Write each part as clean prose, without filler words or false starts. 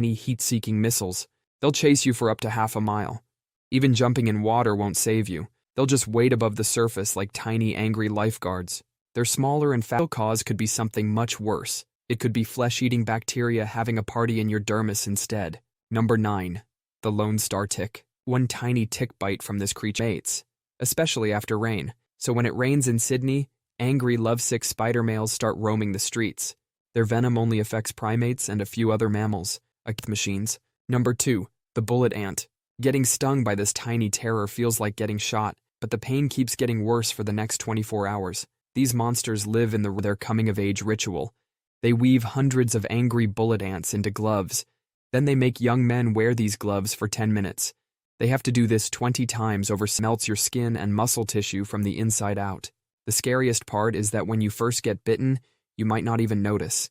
Any heat-seeking missiles. They'll chase you for up to half a mile. Even jumping in water won't save you. They'll just wait above the surface like tiny, angry lifeguards. They're smaller and fast. The cause could be something much worse. It could be flesh-eating bacteria having a party in your dermis instead. Number 9. The Lone Star Tick. One tiny tick bite from this creature mates, especially after rain. So when it rains in Sydney, angry, lovesick spider males start roaming the streets. Their venom only affects primates and a few other mammals. Machines. Number 2. The bullet ant. Getting stung by this tiny terror feels like getting shot, but the pain keeps getting worse for the next 24 hours. These monsters live in their coming-of-age ritual. They weave hundreds of angry bullet ants into gloves. Then they make young men wear these gloves for 10 minutes. They have to do this 20 times over. Melts your skin and muscle tissue from the inside out. The scariest part is that when you first get bitten, you might not even notice.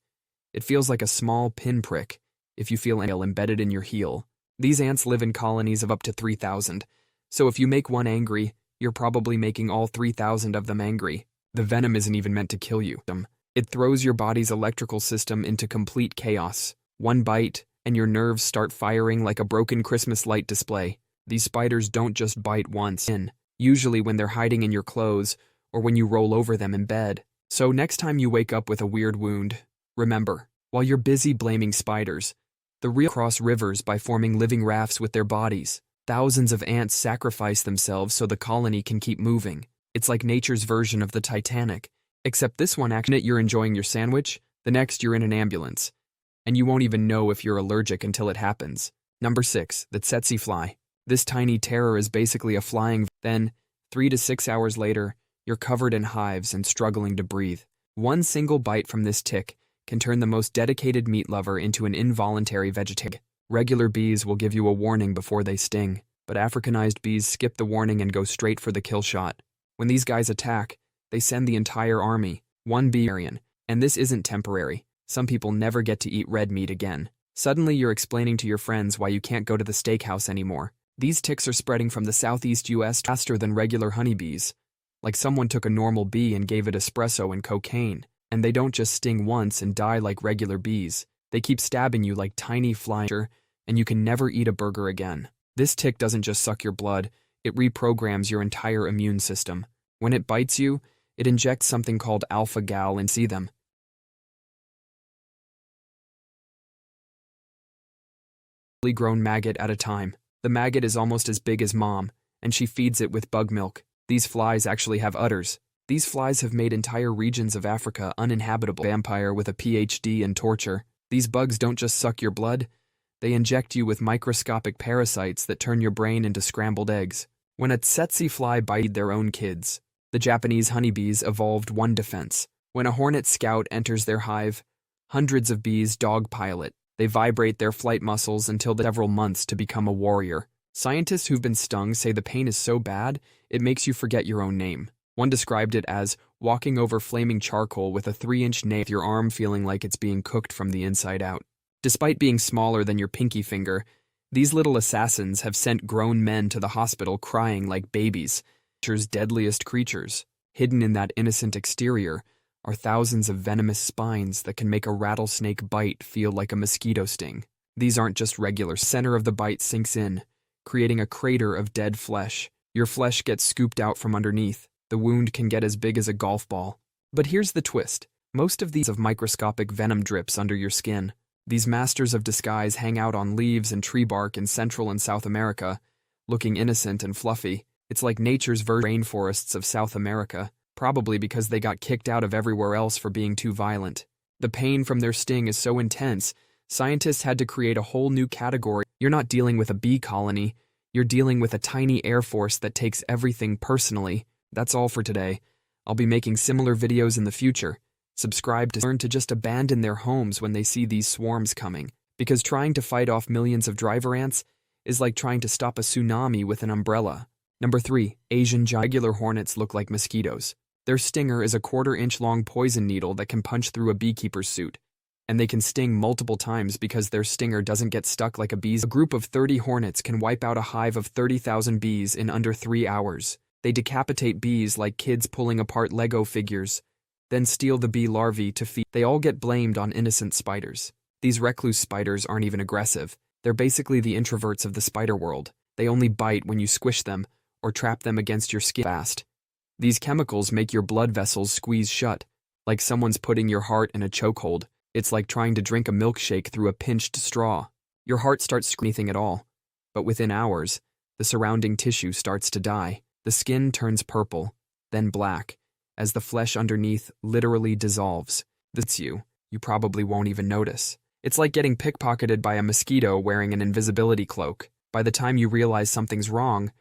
It feels like a small pinprick if you feel a nail embedded in your heel. These ants live in colonies of up to 3,000, so if you make one angry, you're probably making all 3,000 of them angry. The venom isn't even meant to kill you. It throws your body's electrical system into complete chaos. One bite, and your nerves start firing like a broken Christmas light display. These spiders don't just bite once, usually when they're hiding in your clothes or when you roll over them in bed. So next time you wake up with a weird wound, remember, while you're busy blaming spiders, the real cross rivers by forming living rafts with their bodies. Thousands of ants sacrifice themselves so the colony can keep moving. It's like nature's version of the Titanic, except this one actually you're enjoying your sandwich, the next you're in an ambulance. And you won't even know if you're allergic until it happens. Number 6. The Tsetse Fly. This tiny terror is basically a flying. Then, 3 to 6 hours later, you're covered in hives and struggling to breathe. One single bite from this tick can turn the most dedicated meat lover into an involuntary vegetarian. Regular bees will give you a warning before they sting, but Africanized bees skip the warning and go straight for the kill shot. When these guys attack, they send the entire army, one bee, and this isn't temporary. Some people never get to eat red meat again. Suddenly you're explaining to your friends why you can't go to the steakhouse anymore. These ticks are spreading from the southeast US faster than regular honeybees. Like someone took a normal bee and gave it espresso and cocaine. And they don't just sting once and die like regular bees. They keep stabbing you like tiny flies, and you can never eat a burger again. This tick doesn't just suck your blood, it reprograms your entire immune system. When it bites you, it injects something called alpha-gal and see them. Grown maggot at a time. The maggot is almost as big as mom, and she feeds it with bug milk. These flies actually have udders. These flies have made entire regions of Africa uninhabitable. Vampire with a PhD in torture. These bugs don't just suck your blood, they inject you with microscopic parasites that turn your brain into scrambled eggs. When a tsetse fly bites their own kids, the Japanese honeybees evolved one defense. When a hornet scout enters their hive, hundreds of bees dogpile it. They vibrate their flight muscles until several months to become a warrior. Scientists who've been stung say the pain is so bad, it makes you forget your own name. One described it as walking over flaming charcoal with a 3-inch nail, with your arm feeling like it's being cooked from the inside out. Despite being smaller than your pinky finger, these little assassins have sent grown men to the hospital crying like babies. Nature's deadliest creatures, hidden in that innocent exterior, are thousands of venomous spines that can make a rattlesnake bite feel like a mosquito sting. These aren't just regular. Center of the bite sinks in, creating a crater of dead flesh. Your flesh gets scooped out from underneath. The wound can get as big as a golf ball. But here's the twist. Most of these have microscopic venom drips under your skin. These masters of disguise hang out on leaves and tree bark in Central and South America, looking innocent and fluffy. It's like nature's rainforests of South America, probably because they got kicked out of everywhere else for being too violent. The pain from their sting is so intense, scientists had to create a whole new category. You're not dealing with a bee colony, you're dealing with a tiny air force that takes everything personally. That's all for today. I'll be making similar videos in the future. Subscribe to learn to just abandon their homes when they see these swarms coming, because trying to fight off millions of driver ants is like trying to stop a tsunami with an umbrella. Number 3. Asian regular hornets look like mosquitoes. Their stinger is a 1/4-inch long poison needle that can punch through a beekeeper's suit, and they can sting multiple times because their stinger doesn't get stuck like a bee's. A group of 30 hornets can wipe out a hive of 30,000 bees in under 3 hours. They decapitate bees like kids pulling apart Lego figures, then steal the bee larvae to feed. They all get blamed on innocent spiders. These recluse spiders aren't even aggressive. They're basically the introverts of the spider world. They only bite when you squish them or trap them against your skin fast. These chemicals make your blood vessels squeeze shut, like someone's putting your heart in a chokehold. It's like trying to drink a milkshake through a pinched straw. Your heart starts screaming at all, but within hours, the surrounding tissue starts to die. The skin turns purple, then black, as the flesh underneath literally dissolves. That's you probably won't even notice. It's like getting pickpocketed by a mosquito wearing an invisibility cloak. By the time you realize something's wrong,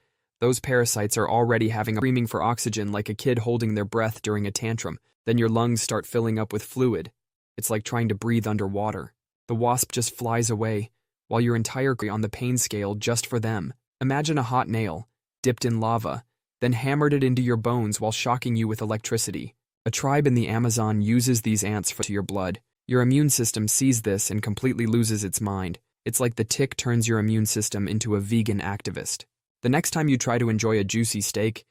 those parasites are already screaming for oxygen like a kid holding their breath during a tantrum. Then your lungs start filling up with fluid. It's like trying to breathe underwater. The wasp just flies away, while your entire on the pain scale just for them. Imagine a hot nail, dipped in lava, then hammered it into your bones while shocking you with electricity. A tribe in the Amazon uses these ants to your blood. Your immune system sees this and completely loses its mind. It's like the tick turns your immune system into a vegan activist. The next time you try to enjoy a juicy steak,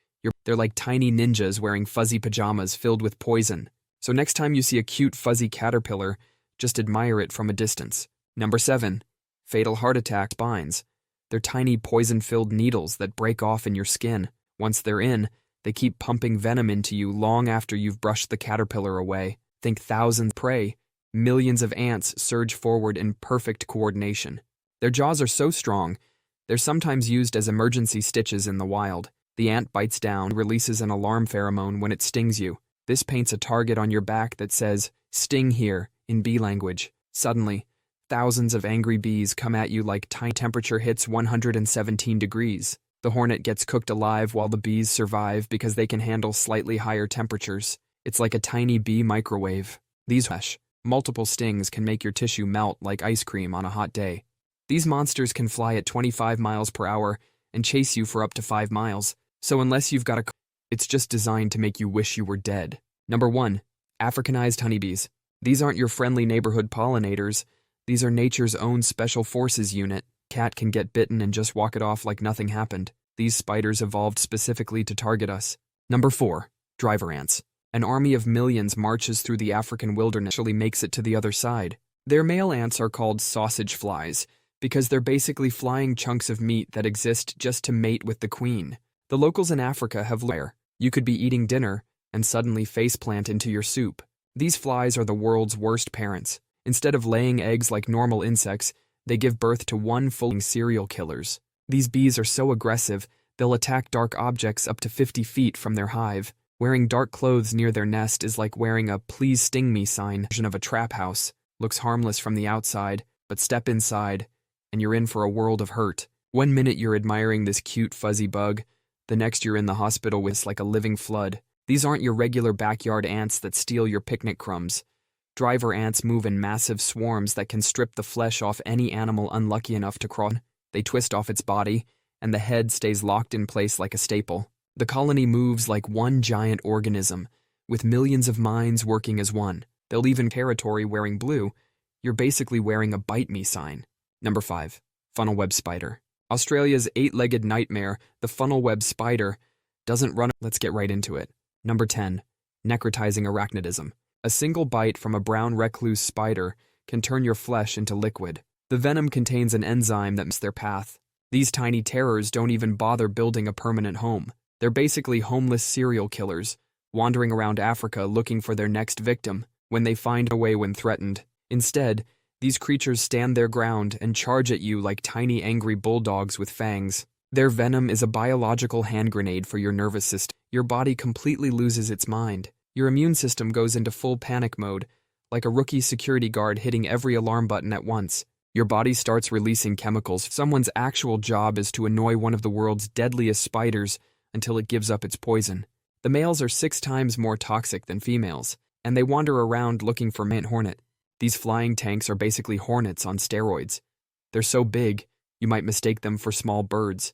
they're like tiny ninjas wearing fuzzy pajamas filled with poison. So next time you see a cute fuzzy caterpillar, just admire it from a distance. Number 7. Fatal heart attack spines. They're tiny poison-filled needles that break off in your skin. Once they're in, they keep pumping venom into you long after you've brushed the caterpillar away. Think thousands prey. Millions of ants surge forward in perfect coordination. Their jaws are so strong, they're sometimes used as emergency stitches in the wild. The ant bites down, releases an alarm pheromone when it stings you. This paints a target on your back that says, "Sting here," in bee language. Suddenly, thousands of angry bees come at you like tiny. Temperature hits 117 degrees. The hornet gets cooked alive while the bees survive because they can handle slightly higher temperatures. It's like a tiny bee microwave. These multiple stings can make your tissue melt like ice cream on a hot day. These monsters can fly at 25 miles per hour and chase you for up to 5 miles. So unless you've got it's just designed to make you wish you were dead. Number 1. Africanized honeybees. These aren't your friendly neighborhood pollinators. These are nature's own special forces unit. Cat can get bitten and just walk it off like nothing happened. These spiders evolved specifically to target us. Number 4. Driver ants. An army of millions marches through the African wilderness and actually makes it to the other side. Their male ants are called sausage flies because they're basically flying chunks of meat that exist just to mate with the queen. The locals in Africa have where you could be eating dinner and suddenly faceplant into your soup. These flies are the world's worst parents. Instead of laying eggs like normal insects, they give birth to one full serial killers. These bees are so aggressive, they'll attack dark objects up to 50 feet from their hive. Wearing dark clothes near their nest is like wearing a "please sting me" sign version of a trap house. Looks harmless from the outside, but step inside, and you're in for a world of hurt. One minute you're admiring this cute fuzzy bug, the next you're in the hospital with like a living flood. These aren't your regular backyard ants that steal your picnic crumbs. Driver ants move in massive swarms that can strip the flesh off any animal unlucky enough to crawl. They twist off its body, and the head stays locked in place like a staple. The colony moves like one giant organism, with millions of minds working as one. They'll even territory wearing blue. You're basically wearing a "bite me" sign. Number 5. Funnel web spider. Australia's 8-legged nightmare, the funnel web spider, doesn't run. Let's get right into it. Number 10. Necrotizing arachnidism. A single bite from a brown recluse spider can turn your flesh into liquid. The venom contains an enzyme that makes their path. These tiny terrors don't even bother building a permanent home. They're basically homeless serial killers, wandering around Africa looking for their next victim when they find a way when threatened. Instead, these creatures stand their ground and charge at you like tiny angry bulldogs with fangs. Their venom is a biological hand grenade for your nervous system. Your body completely loses its mind. Your immune system goes into full panic mode, like a rookie security guard hitting every alarm button at once. Your body starts releasing chemicals. Someone's actual job is to annoy one of the world's deadliest spiders until it gives up its poison. The males are 6 times more toxic than females, and they wander around looking for hornet. These flying tanks are basically hornets on steroids. They're so big, you might mistake them for small birds.